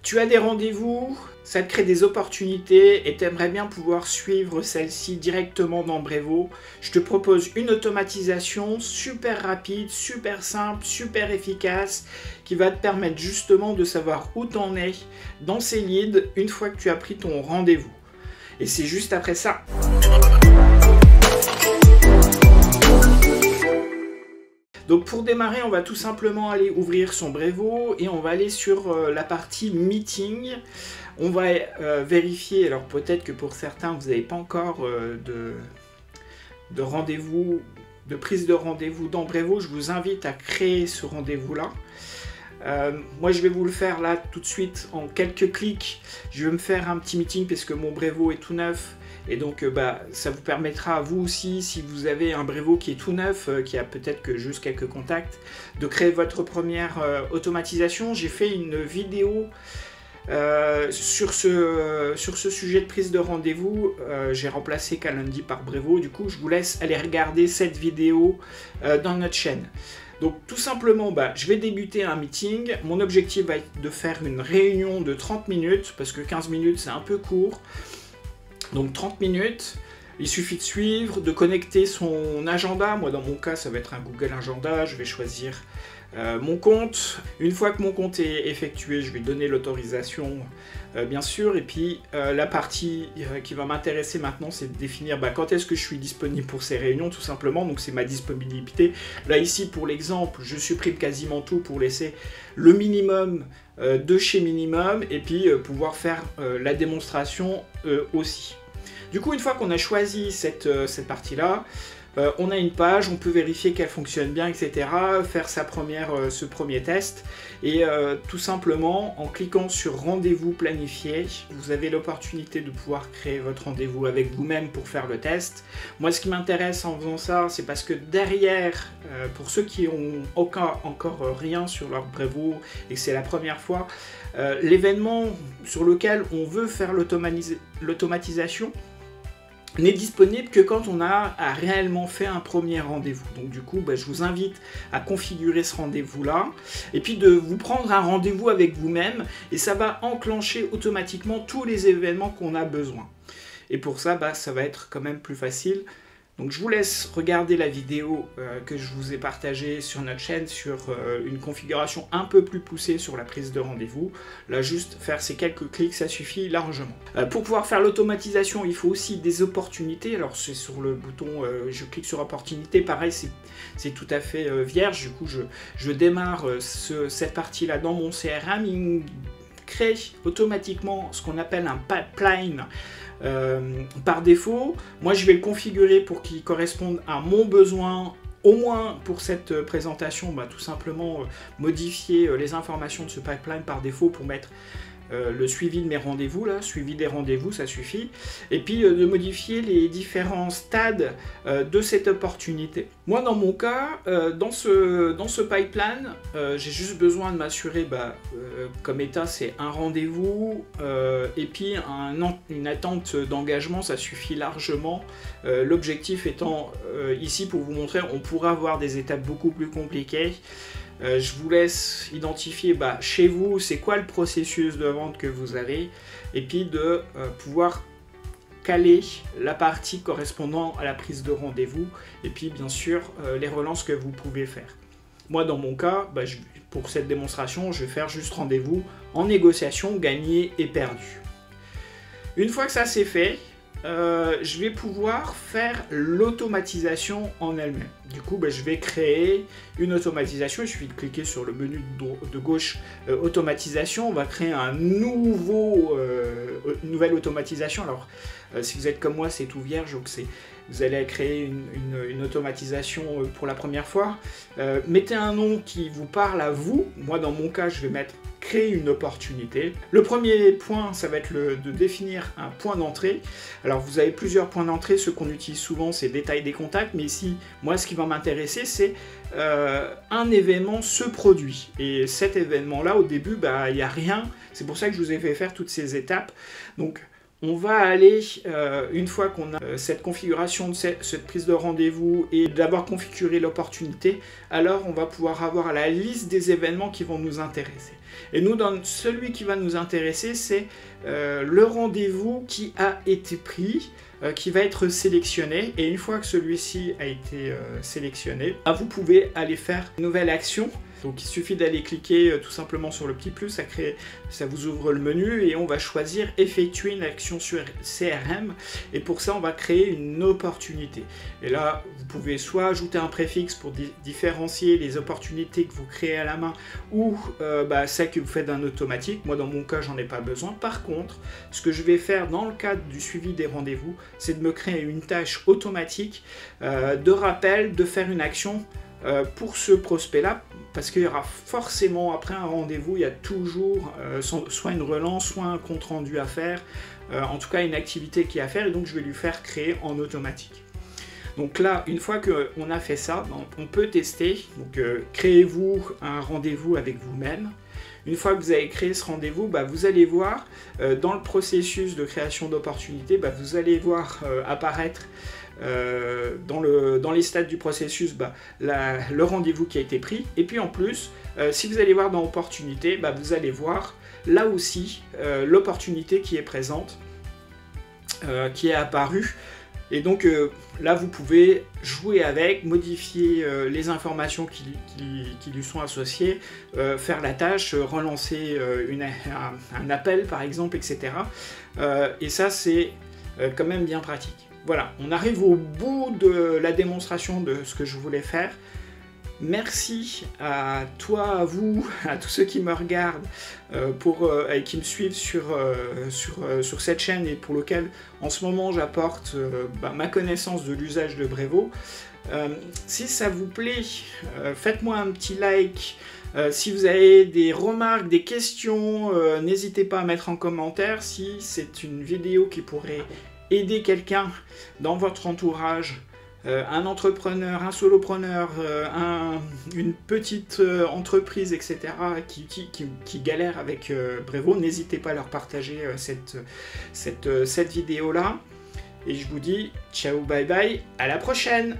Tu as des rendez-vous, ça te crée des opportunités et tu aimerais bien pouvoir suivre celle-ci directement dans Brevo. Je te propose une automatisation super rapide, super simple, super efficace qui va te permettre justement de savoir où tu en es dans ces leads une fois que tu as pris ton rendez-vous. Et c'est juste après ça. Donc pour démarrer, on va tout simplement aller ouvrir son Brevo et on va aller sur la partie meeting. On va vérifier, alors peut-être que pour certains vous n'avez pas encore de rendez-vous, de prise de rendez-vous dans Brevo. Je vous invite à créer ce rendez-vous-là. Moi je vais vous le faire là tout de suite en quelques clics. Je vais me faire un petit meeting parce que mon Brevo est tout neuf. Et donc ça vous permettra à vous aussi, si vous avez un Brevo qui est tout neuf, qui a peut-être que juste quelques contacts, de créer votre première automatisation. J'ai fait une vidéo sur ce sujet de prise de rendez-vous. J'ai remplacé Calendly par Brevo. Du coup, je vous laisse aller regarder cette vidéo dans notre chaîne. Donc tout simplement, je vais débuter un meeting. Mon objectif va être de faire une réunion de 30 minutes, parce que 15 minutes c'est un peu court. Donc 30 minutes, il suffit de suivre, de connecter son agenda. Moi dans mon cas ça va être un Google Agenda, je vais choisir mon compte. Une fois que mon compte est effectué, je vais donner l'autorisation bien sûr. Et puis la partie qui va m'intéresser maintenant, c'est de définir quand est-ce que je suis disponible pour ces réunions tout simplement. Donc c'est ma disponibilité. Là ici pour l'exemple, je supprime quasiment tout pour laisser le minimum de chez minimum et puis pouvoir faire la démonstration aussi. Du coup, une fois qu'on a choisi cette partie-là, on a une page, on peut vérifier qu'elle fonctionne bien, etc. Faire ce premier test. Et tout simplement, en cliquant sur rendez-vous planifié, vous avez l'opportunité de pouvoir créer votre rendez-vous avec vous-même pour faire le test. Moi, ce qui m'intéresse en faisant ça, c'est parce que derrière, pour ceux qui ont encore rien sur leur Brevo et que c'est la première fois, l'événement sur lequel on veut faire l'automatisation n'est disponible que quand on a réellement fait un premier rendez-vous. Donc du coup, je vous invite à configurer ce rendez-vous-là et puis de vous prendre un rendez-vous avec vous-même et ça va enclencher automatiquement tous les événements qu'on a besoin. Et pour ça, ça va être quand même plus facile. Donc je vous laisse regarder la vidéo que je vous ai partagée sur notre chaîne sur une configuration un peu plus poussée sur la prise de rendez-vous. Là juste faire ces quelques clics, ça suffit largement. Pour pouvoir faire l'automatisation, il faut aussi des opportunités. Alors c'est sur le bouton, je clique sur opportunité, pareil c'est tout à fait vierge. Du coup je démarre cette partie-là dans mon CRM. Il me crée automatiquement ce qu'on appelle un pipeline par défaut. Moi je vais le configurer pour qu'il corresponde à mon besoin, au moins pour cette présentation. Tout simplement modifier les informations de ce pipeline par défaut pour mettre le suivi de mes rendez-vous, suivi des rendez-vous, ça suffit. Et puis de modifier les différents stades de cette opportunité. Moi dans mon cas, dans ce pipeline, j'ai juste besoin de m'assurer, comme état c'est un rendez-vous, et puis une attente d'engagement, ça suffit largement. L'objectif étant ici pour vous montrer, on pourra avoir des étapes beaucoup plus compliquées. Je vous laisse identifier chez vous c'est quoi le processus de vente que vous avez et puis de pouvoir caler la partie correspondant à la prise de rendez-vous et puis bien sûr les relances que vous pouvez faire. Moi dans mon cas, pour cette démonstration, je vais faire juste rendez-vous en négociation, gagné et perdu. Une fois que ça c'est fait, je vais pouvoir faire l'automatisation en elle-même. Du coup, je vais créer une automatisation. Il suffit de cliquer sur le menu de gauche automatisation. On va créer une nouvelle automatisation. Alors, si vous êtes comme moi, c'est tout vierge, donc vous allez créer une automatisation pour la première fois. Mettez un nom qui vous parle à vous. Moi, dans mon cas, je vais mettre créer une opportunité. Le premier point, ça va être de définir un point d'entrée. Alors vous avez plusieurs points d'entrée, ceux qu'on utilise souvent c'est détail des contacts, mais ici, moi ce qui va m'intéresser c'est un événement se produit. Et cet événement là au début, il n'y a rien, c'est pour ça que je vous ai fait faire toutes ces étapes. Donc On va aller, une fois qu'on a cette configuration de cette prise de rendez-vous et d'avoir configuré l'opportunité, alors on va pouvoir avoir la liste des événements qui vont nous intéresser. Et nous, dans celui qui va nous intéresser, c'est le rendez-vous qui a été pris, qui va être sélectionné. Et une fois que celui-ci a été sélectionné, vous pouvez aller faire une nouvelle action. Donc il suffit d'aller cliquer tout simplement sur le petit plus, ça vous ouvre le menu et on va choisir effectuer une action sur CRM, et pour ça on va créer une opportunité. Et là vous pouvez soit ajouter un préfixe pour différencier les opportunités que vous créez à la main ou celles que vous faites en automatique. Moi dans mon cas j'en ai pas besoin. Par contre ce que je vais faire dans le cadre du suivi des rendez-vous, c'est de me créer une tâche automatique de rappel, de faire une action pour ce prospect-là, parce qu'il y aura forcément, après un rendez-vous, il y a toujours soit une relance, soit un compte-rendu à faire, en tout cas une activité qui est à faire, et donc je vais lui faire créer en automatique. Donc là, une fois qu'on a fait ça, on peut tester. Donc créez-vous un rendez-vous avec vous-même. Une fois que vous avez créé ce rendez-vous, vous allez voir dans le processus de création d'opportunités, vous allez voir apparaître dans les stades du processus le rendez-vous qui a été pris. Et puis en plus, si vous allez voir dans opportunité, vous allez voir là aussi l'opportunité qui est présente, qui est apparue. Et donc là vous pouvez jouer avec, modifier les informations qui lui sont associées, faire la tâche, relancer un appel par exemple, etc. Et ça c'est quand même bien pratique. Voilà, on arrive au bout de la démonstration de ce que je voulais faire. Merci à toi, à vous, à tous ceux qui me regardent et qui me suivent sur cette chaîne, et pour lequel en ce moment j'apporte ma connaissance de l'usage de Brevo. Si ça vous plaît, faites-moi un petit like. Si vous avez des remarques, des questions, n'hésitez pas à mettre en commentaire. Si c'est une vidéo qui pourrait aider quelqu'un dans votre entourage, un entrepreneur, un solopreneur, une petite entreprise, etc., qui galère avec Brevo, n'hésitez pas à leur partager cette vidéo-là. Et je vous dis ciao, bye bye, à la prochaine!